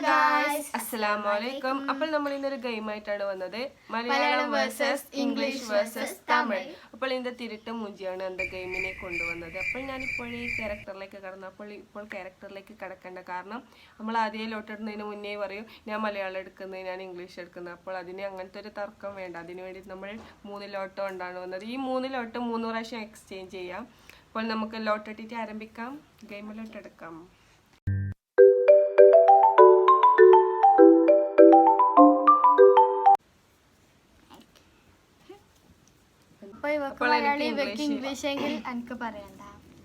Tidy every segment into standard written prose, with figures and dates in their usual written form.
guys. Assalamualaikum. അപ്പോൾ നമ്മൾ ഇന്നൊരു ഗെയിം ആയിട്ടാണ് വന്നത്. Malayalam versus English versus Tamil. അപ്പോൾ ഇതിന്റെ തിരുട്ട് മൂഞ്ചിയാണ് എന്റെ ഗെയിമിനെ കൊണ്ടുവന്നത്. അപ്പോൾ ഞാൻ ഇപ്പോഴേ ക്യാരക്ടറിലേക്ക് കടന്നപ്പോൾ ക്യാരക്ടറിലേക്ക് കടക്കേണ്ട കാരണം നമ്മൾ ആദ്യം ലോട്ടിടുന്നതിന് മുന്നേ പറയും ഞാൻ മലയാളം എടുക്കുന്നത് ഞാൻ ഇംഗ്ലീഷ് എടുക്കുന്നത്. അപ്പോൾ അതിന് അങ്ങനത്തെ ഒരു തർക്കം വേണ്ട. അതിനു വേണ്ടി നമ്മൾ 3 ലോട്ട് കൊണ്ടാണ് വന്നത്. ഈ 3 ലോട്ട് 3 പ്രാവശ്യം എക്സ്ചേഞ്ച് ചെയ്യാം. അപ്പോൾ നമുക്ക് ലോട്ട് ഇട്ടിട്ട് ആരംഭിക്കാം. ഗെയിമിലോട്ട് എടുക്കാം.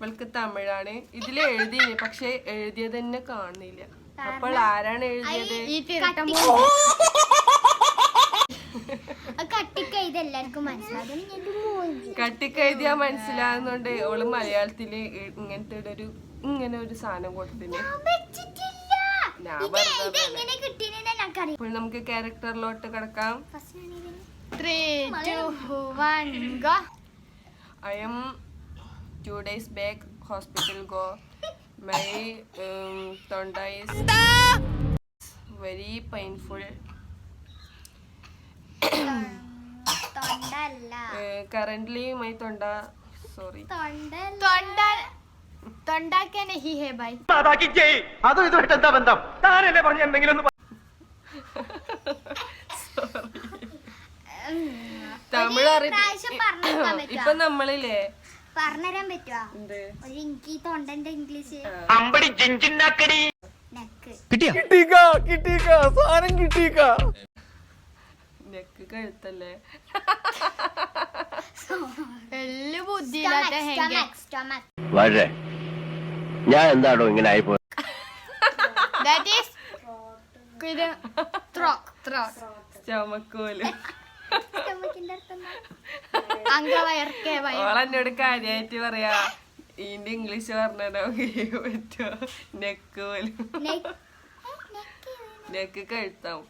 ഇവൾക്ക് തമിഴാണ്. ഇതില് എഴുതിന് പക്ഷെ എഴുതിയത് തന്നെ കാണുന്നില്ല. അപ്പോൾ ആരാണ് എഴുതിയത്? കട്ടിക്കെഴുതിയാ മനസ്സിലാകുന്നുണ്ട്. ഓള് മലയാളത്തില് ഇങ്ങനെ ഒരു സാധനം കൊടുത്തിന്. അപ്പോൾ നമുക്ക് ക്യാരക്ടറിലോട്ട് കിടക്കാം. 3, 2, 1, go. I am 2 days back hospital go. My tonda is very painful. Currently my tonda sorry. tonda ke nahi hai bhai. അതാക്കി ജയ്. അതും ഇതുമായിട്ട് എന്താ ബന്ധം? താനല്ലേ പറഞ്ഞ എന്തെങ്കിലും ഒന്ന് തമിഴ് ഇപ്പൊ നമ്മളില്ലേ പറഞ്ഞുതരാൻ പറ്റുവാ? എനിക്ക് തൊണ്ടന്റെ ഇംഗ്ലീഷ് അമ്പടി ജിഞ്ചിന്നാക്കടി നെക്ക് കഴുത്തല്ലേ? വളരെ ഞാൻ എന്താണോ ഇങ്ങനെ ആയിപ്പോ സ്റ്റൊമക്കോല്. അംഗവയർക്കോട് കാര്യായിട്ട് പറയാ. ഇതിന്റെ ഇംഗ്ലീഷ് പറഞ്ഞോ പറ്റുമോ? നെക്ക് പോലും നെക്ക് കഴുത്താവും.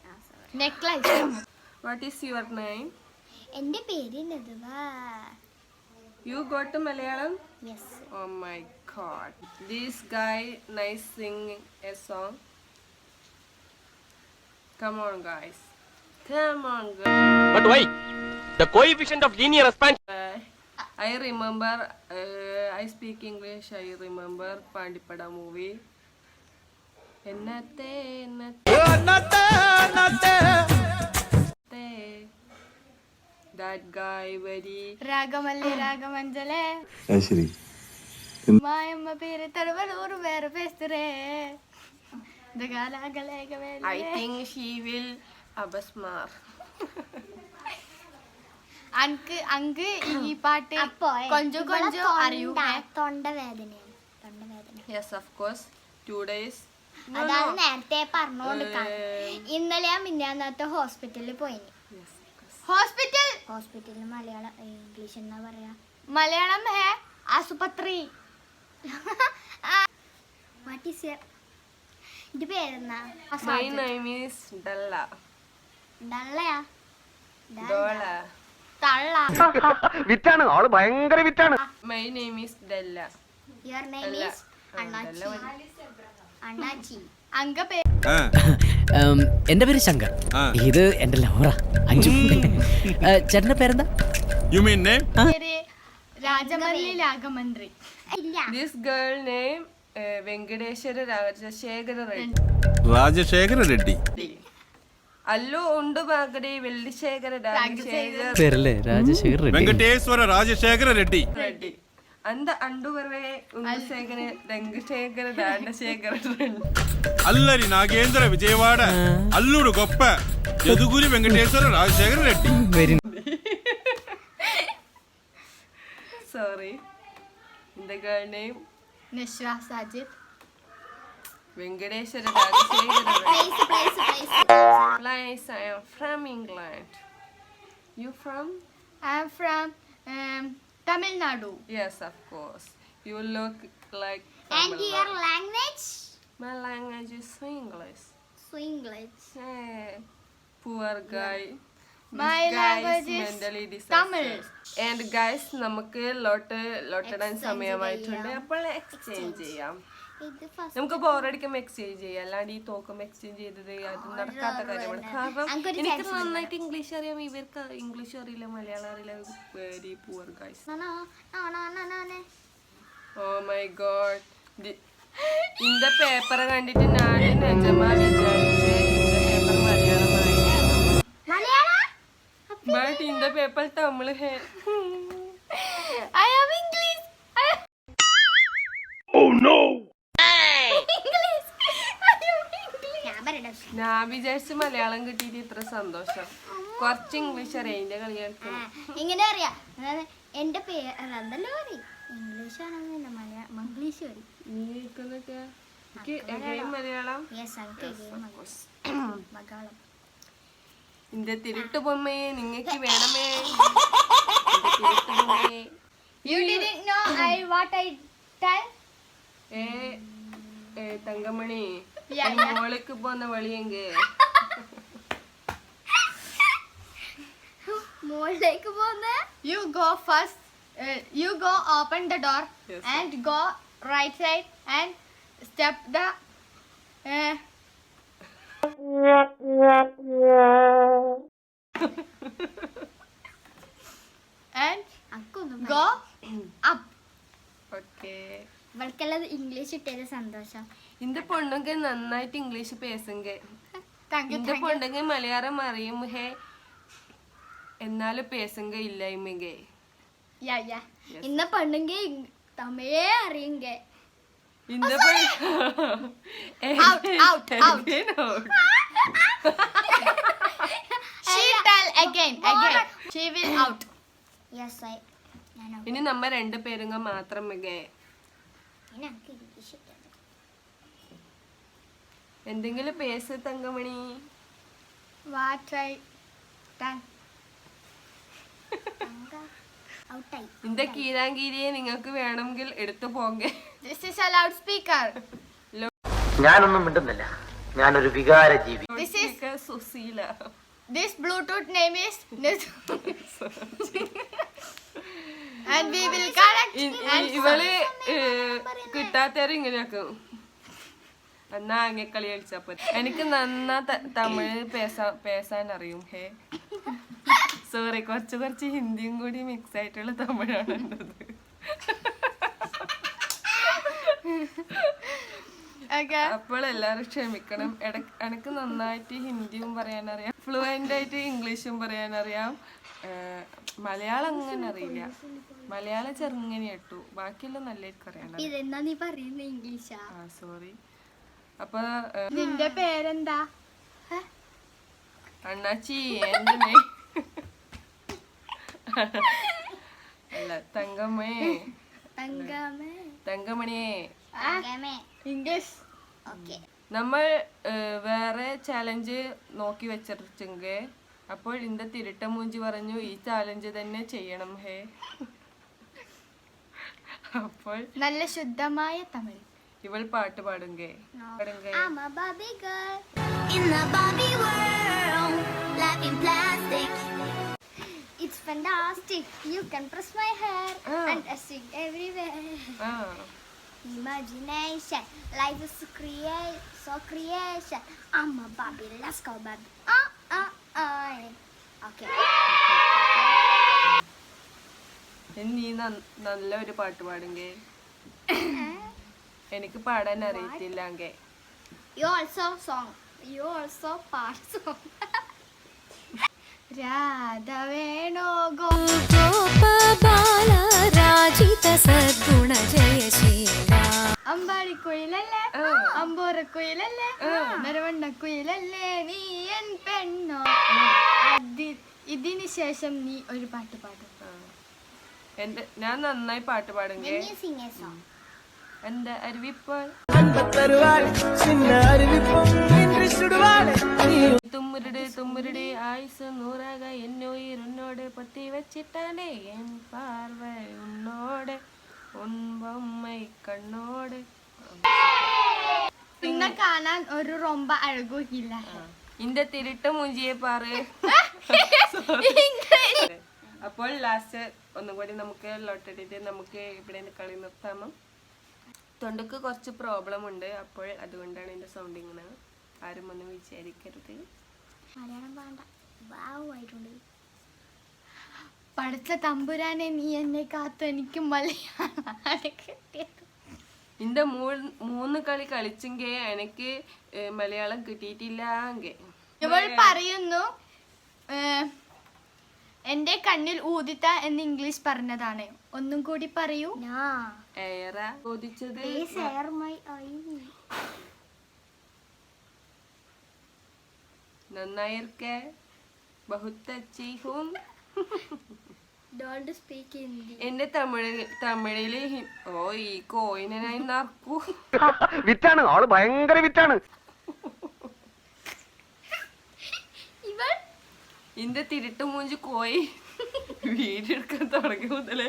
What is your name? എന്റെ പേര് നദുവ. You go to Malayalam? Yes. Oh my god. This guy nice singing a song. Come on guys. Come on guys. But why? The coefficient of linear expansion. I remember I speak English. I remember Pandipada movie. Ennate that guy very രാഗമഞ്ജലേ ശരി മായമ്മ പേര് തടവലൂർ വേറെ പേസ്തരേ. I think she will abasmar. അങ്ക് ഈ പാട്ട് കൊഞ്ചോ കൊഞ്ചോ അറിയൂ? തൊണ്ടവേദന. Yes, of course. 2 days. അതാണ് നേരത്തെ പറഞ്ഞോണ്ടിരിക്കാൻ. ഇന്നലെ ഞാൻ മിന്നാന്നത്തെ ഹോസ്പിറ്റലിൽ പോയി. ഹോസ്പിറ്റലിൽ മലയാളം ഇംഗ്ലീഷ് എന്നാ പറയാ? മലയാളം ഹേ ആശുപത്രി. വാട്ട് ഈസ് യുവർ ഇത് പേരെന്നാ? My name is Dalla. ഡള്ളയാ? Dola. തള്ള. വിറ്റാണ് ആള് ഭയങ്കര വിറ്റാണ്. My name is Della. Your name is അണ്ണാച്ചി. അണ്ണാച്ചി. അങ്ക എന്റെ പേര് ശങ്കർ. ഇത് എന്റെ ലവറ അഞ്ജു. ചേട്ടന്റെ പേരെന്താ? പേര് രാജമല്ലി രാഗമന്ത്രി. This girl name Venkateshwara Rajasekhara Reddy. Allu ഉണ്ട് ബാഗടി വെള്ളിശേഖര രാജശേഖര പേരല്ലേ? രാജശേഖർ റെഡ്ഡി. വെങ്കടേശ്വര രാജശേഖര റെഡ്ഡി. రెడ్డి అంద అండువరవే ఉంగశేఖర రంగశేఖర దాండశేఖర అల్లరి నాగేంద్ర విజయవాడ అల్లుడు గొప్ప Yaduguri Venkateshwara Rajashekara Reddy. Very sorry in the girl name Nashwa Sajid. Venkateshwara Rajashekara place. I am from England. You from? I am from Tamil Nadu. Yes, of course. You look like And Tamil your Nadu. language? My language is English. English. Hey, poor guy. My This guy language is is mentally Tamil. disabled. And guys, നമുക്ക് ലോട്ടിടാൻ സമയമായിട്ടുണ്ട്. അപ്പോൾ exchange ചെയ്യാം. ഇത് first നമുക്ക് ബോറടിക്കുമ്പോ exchange ചെയ്യാം, അല്ലാണ്ട് ഈ തോക്കുമ്പോ exchange ചെയ്തത് അത് നടക്കാത്ത കാര്യമാണ്. കാരണം എനിക്ക് നന്നായിട്ട് ഇംഗ്ലീഷ് അറിയാം, ഇവർക്ക് ഇംഗ്ലീഷ് അറിയില്ല, മലയാളം അറിയില്ല. Very poor guys. Oh my God, இந்த പേപ്പർ കണ്ടിട്ട് ഞാൻ നിജമാ വിചാരിച്ചേ இந்த പേപ്പർ മലയാളമായി, ബട്ട് இந்த പേപ്പർ തമിഴ് ഹേ. I am English. ഞാൻ പറയട്ടെ. ഞാൻ വിചാരിച്ച മലയാളം കിട്ടിയിട്ട് ഇത്ര സന്തോഷം. കുറച്ച് ഇംഗ്ലീഷ് അറിയാം, അതിന്റെ കളി കേൾക്കണം. ഇങ്ങനെ അറിയാം, അതായത് എന്റെ പേര് അതല്ലോ പറയും, ഇംഗ്ലീഷ് ആണെന്നില്ല, മലയാളം മംഗ്ലീഷ് പറയും. നീ കേൾക്കുന്നൊക്കെ മലയാളം. യെസ് മലയാളം. இந்த திருட்டு பொம்மையே നിങ്ങൾക്ക് വേണമേ, திருட்டு பொம்மையே. You didn't know what I tell? Thankamani, Yeah. മോൾക്ക് പോന്ന വഴി എങ്ക? മോളിലേക്ക് പോകുന്ന you go first, you go open the door. Yes. And go right side and step the and go up. Okay, ഇവൾക്കെല്ലാം ഇംഗ്ലീഷ് ഇട്ടത് സന്തോഷം. இந்த பொண்ணுங்க നന്നായിട്ട് ഇംഗ്ലീഷ് പേസുങ്ക, താങ്ക് യു. இந்த பொண்ணுங்க മലയാളം അറിയും ഹേ, എന്നാലും പേസുങ്ക ഇല്ലായ്മങ്ക. ഇന്ന പെണ്ണുങ്ക തമിഴേ അറിയുങ്ക. இந்த Out, out, out. She tell again. She will out. Yes, I know. ഇനി നമ്മ രണ്ടു പേരുങ്ങ മാത്രം മികേ. എന്തെങ്കിലും pace Thankamani. What I done? Outai. இந்த കീരാങ്കീരിയെ നിങ്ങൾക്ക് വേണമെങ്കിൽ എടുത്തു Pongte. This is a loudspeaker. ഞാനൊന്നും മിണ്ടുന്നില്ല, ഞാനൊരു വികാര ജീവി. This is Susheela. this Bluetooth name is and we will connect. ഇവള് കിട്ടാത്തവരെ ഇങ്ങനെയാക്കും. എന്നാ അങ്ങെ കളി കളിച്ചപ്പോ എനിക്ക് നന്നാ തമിഴ് പേസാൻ അറിയും ഹേ. സോറി, കുറച്ച് ഹിന്ദിയും കൂടി മിക്സ് ആയിട്ടുള്ള തമിഴാണ് എൻ്റെത്. അപ്പോൾ എല്ലാരും ക്ഷമിക്കണം. എനിക്ക് നന്നായിട്ട് ഹിന്ദിയും പറയാനറിയാം, ഫ്ലുവൻ്റ് ആയിട്ട് ഇംഗ്ലീഷും പറയാനറിയാം, മലയാളം അങ്ങനെ അറിയില്ല. മലയാളം ചെറുങ്ങനെ കേട്ടു, ബാക്കിയെല്ലാം നല്ലതായിട്ട് അറിയാനറിയാം. ഇതെന്നാ നീ പറയുന്ന ഇംഗ്ലീഷാ? സോറി. അപ്പൊ നിന്റെ പേരെന്താ? അണ്ണാച്ചി എന്റെ അല്ല, തങ്കമ്മേ, തങ്കമണിയെ. ഇംഗ്ലീഷ്. ഓക്കെ. നമ്മൾ വേറെ ചാലഞ്ച് നോക്കി വെച്ചിട്ടെങ്കിൽ അപ്പോൾ இந்த തിരുട്ട മൂഞ്ചി പറഞ്ഞു ഈ ചാലഞ്ച് തന്നെ ചെയ്യണം ഹേ. അപ്പോൾ നല്ല ശുദ്ധമായ തമിഴ്. ഇവൾ പാട്ട് പാടുങ്കേ. I'm a Barbie girl. In the Barbie world, life in plastic. It's fantastic. You can press my hair and I sing everywhere. Imagination, life is creation. I'm a Barbie. Let's go, Barbie. Okay. നീ നല്ല ഒരു പാട്ട് പാടുങ്കേ. എനിക്ക് പാടാൻ അറിയത്തില്ലെങ്കിൽ. You also part song. Radha Veno Gopala Rajita Sadguna Jaya Shira. Ambadi കുയിലല്ലേ, അമ്പോര കുയിലല്ലേ, നരവണ്ണ കുയിലല്ലേ, നീ N പെണ്ണോ. ഇതിന് ശേഷം നീ ഒരു പാട്ട് പാടും. ഞാൻ നന്നായി പാട്ട് പാടുങ്കേ. എന്റെ അരുവിപ്പോൾ തുമ്മുരുട് ആയുസ് നൂറാക എന്നോയിർ ഉന്നോട് പൊത്തി വെച്ചിട്ടാണ് എൻ പാർവ ഉന്നോട് ഉൻപൊമ്മൈ കണ്ണോട്. നിന്നെ കാണാൻ ഒരു റൊമ്പ അഴകുമില്ല. இந்த തിരുട്ട മൂഞ്ചിയെ പാറ്. അപ്പോൾ ലാസ്റ്റ് ഒന്നും കൂടി നമുക്ക് ലോട്ടടിയിട്ട് നമുക്ക് ഇവിടെ കളി നിർത്താമോ? തൊണ്ടക്ക് കുറച്ച് പ്രോബ്ലം ഉണ്ട്, അപ്പോൾ അതുകൊണ്ടാണ് എൻ്റെ സൗണ്ട് ഇങ്ങനെ. ആരും ഒന്നും വിചാരിക്കരുത്. മലയാളം വേണ്ട, വാവായിട്ടുണ്ട്. പഠിച്ച തമ്പുരാനെ നീ എന്നെ കാത്തു, എനിക്ക് മലയാളം കിട്ടിയത്. എൻ്റെ 3 കളി കളിച്ചെങ്കിൽ എനിക്ക് മലയാളം കിട്ടിയിട്ടില്ല. ഇവൾ പറയുന്നു എന്റെ കണ്ണിൽ ഊതിത്ത എന്ന് ഇംഗ്ലീഷ് പറഞ്ഞതാണ്. ഒന്നും കൂടി പറയൂ. ഏറെ ചോദിച്ചത് നന്നായിരിക്കെ, ബഹുത്ത് അച്ചി ഹൂം. എന്റെ തമിഴില് ഓ ഈ കോയിനായി നറക്കൂ. വിറ്റാണ് ആള്, ഭയങ്കര വിറ്റാണ്. ഇന്റെ തിരുട്ട് മൂഞ്ചി കോയി വീടെടുക്കാൻ തുടങ്ങി മുതലേ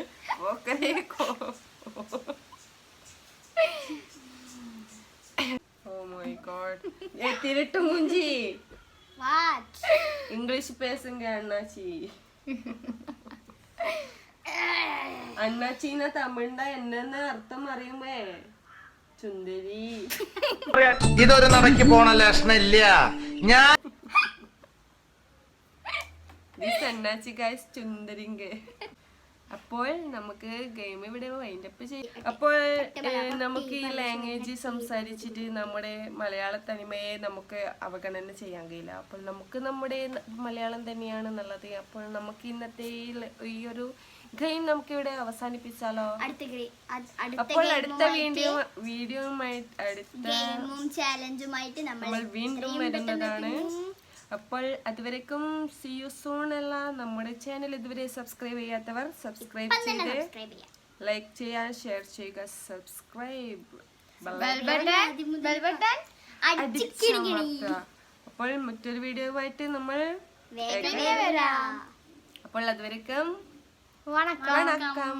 ഓ മൈ ഗോഡ്. തിരുട്ട് മൂഞ്ചി ഇംഗ്ലീഷ് പേസുങ്ക അണ്ണാച്ചി. അണ്ണാച്ചിന്ന തമിഴിന്റെ എന്നെ അർത്ഥം അറിയുമ്പേ ചുന്ദരി. ഇതൊരു നടക്ക് പോണ ലക്ഷണില്ല. ഞാൻ അണ്ണാച്ചി ഗൈസ് ചുന്ദരിങ്ക. അപ്പോൾ നമുക്ക് ഗെയിം ഇവിടെ വൈൻഡപ്പ് ചെയ്യാം. അപ്പോൾ നമുക്ക് ഈ ലാംഗ്വേജ് സംസാരിച്ചിട്ട് നമ്മുടെ മലയാള തനിമയെ നമുക്ക് അവഗണന ചെയ്യാൻ കഴിയില്ല. അപ്പോൾ നമുക്ക് നമ്മുടെ മലയാളം തന്നെയാണ് നല്ലത്. അപ്പോൾ നമുക്ക് ഇന്നത്തെ ഈ ഒരു ഗെയിം നമുക്ക് ഇവിടെ അവസാനിപ്പിച്ചാലോ? അപ്പോൾ അടുത്ത വീഡിയോയുമായിട്ട് ചാലഞ്ചുമായിട്ട് നമ്മൾ വീണ്ടും വരുന്നതാണ്. അപ്പോൾ അതുവരെക്കും സീ യു സൂൺ. അല്ല, നമ്മുടെ ചാനൽ ഇതുവരെ സബ്സ്ക്രൈബ് ചെയ്യാത്തവർ സബ്സ്ക്രൈബ് ചെയ്ത് ലൈക്ക് ചെയ്യാൻ, ഷെയർ ചെയ്യുക. സബ്സ്ക്രൈബ് അപ്പോൾ മറ്റൊരു വീഡിയോയുമായിട്ട് നമ്മൾ അപ്പോൾ അതുവരെക്കും വണക്കം. വണക്കം.